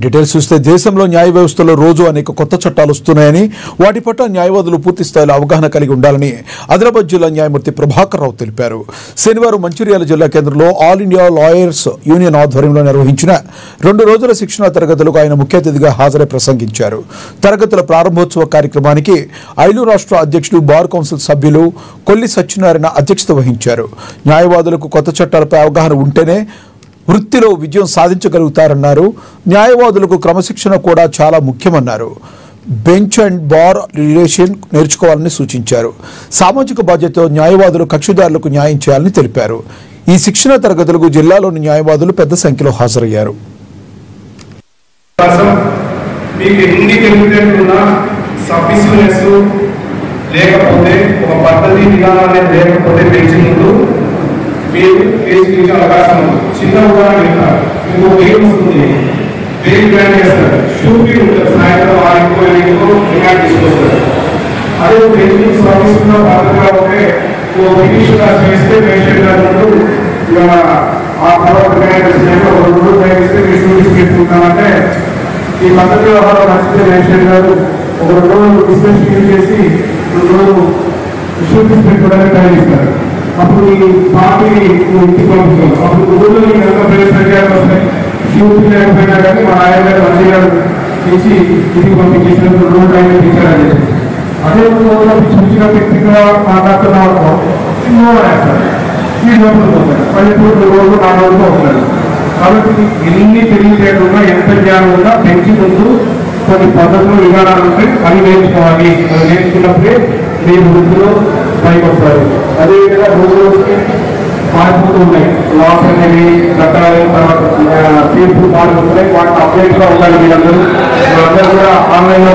Details చూస్తే దేశంలో న్యాయ వ్యవస్థలో రోజు అనేక కొత్త చట్టాలు వస్తున్నాయని వాటి పట్ల న్యాయవాదులు పూర్తి స్థాయిలో అవగాహన కలిగి ఉండాలని ఆదిలాబాద్ జిల్లా న్యాయమూర్తి ప్రభాకర్ రావు తెలిపారు. శనివారం మంచిర్యాల జిల్లా కేంద్రంలో ఆల్ ఇండియా లాయర్స్ యూనియన్ ఆధ్వర్యంలో నిర్వహించిన 2 రోజుల శిక్షణా తరగతులకు ఆయన ముఖ్య అతిథిగా హాజరై ప్రసంగించారు. తరగతుల ప్రారంభోత్సవ కార్యక్రమానికి 5 రాష్ట్ర అధ్యక్షులు బార్ కౌన్సిల్ సభ్యులు కొల్లి సత్యనారాయణ అధ్యక్షత వహించారు. న్యాయవాదులకు కొత్త చట్టాలపై అవగాహన ఉంటేనే వృత్తిలో విజయం సాధించగలుగుతారన్నారు. న్యాయవాదులకు క్రమశిక్షణ కూడా చాలా ముఖ్యమన్నారు. బెంచ్ అండ్ బార్ రిలేషన్ నేర్చుకోవాలని సూచించారు. సామాజిక బాధ్యతతో న్యాయవాదులు కక్షిదారులకు న్యాయం చేయాలని తెలిపారు. ఈ శిక్షణ తరగతులకు జిల్లాలోని న్యాయవాదులు పెద్ద సంఖ్యలో హాజరయ్యారు. లేకపోతే ఒక పద్ధతి విధానం అనేది లేకపోతే పెంచి ముందు మీరు కేసు అవకాశం ఉంది. చిన్న ఉదాహరణ చెప్తారు. ఇంకో గేమ్ వస్తుంది, బెయిల్ గ్రాంట్ చేస్తారు, షూరిటీ ఉంటుంది, సాయంత్రం 6-7 రిమాండ్ తీసుకొస్తారు. అదే బెంచ్ సర్వీస్లో పద్ధతిగా ఉంటే పిటిషన్ చేస్తే పేషెంట్ గారు ఇవాళ ఆ తర్వాత రిమాండ్ చేసినట్టు 2 రోజులు ప్రయత్నిస్తే మీరు షూరిటీ పెట్టుకుంటామంటే ఈ పద్ధతి వ్యవహారం నచ్చితే పేషెంట్ గారు ఒక 2 రోజులు డిస్కషన్ చేసి 2 రోజులు షూరిటీ పెట్టుకోవడానికి ప్రయత్నిస్తారు. అప్పుడు ఈ పార్టీ ఇంటికి పంపిస్తారు. అప్పుడు రోజులు ఎంత ప్రయత్నాలు వస్తాయి. షూరిటీ లేకపోయినా కానీ మా ఆయన గారు మంచిగా చేసి ఇంటికి పంపించేసినప్పుడు 2 రోజులు ఆయన ఇచ్చారని చెప్పి అదే రోజుల్లో చూసిన వ్యక్తిగా మాట్లాడుతున్న వేస్తారు. ఈ లోపల పోతారు. పల్లెటూరు 2 రోజులు 4 రోజులు అవుతారు. కాబట్టి ఎన్ని తెలియజేయకుండా ఎంత జ్ఞానం ఉన్నా పెంచి ముందు కొన్ని పద్ధతులు విధానాలు ఉంటాయి. అవి నేర్చుకోవాలి. అవి నేర్చుకున్నప్పుడే మీ వృత్తిలో పైకి వస్తారు. అదేవిధంగా రోజుకి మారిపోతూ ఉన్నాయి. లాస్ అనేవి చట్టాలు తర్వాత తీర్పులు మారిపోతున్నాయి. వాటిని అప్డేట్గా ఉండాలి. మీరందరూ కూడా ఆన్లైన్లో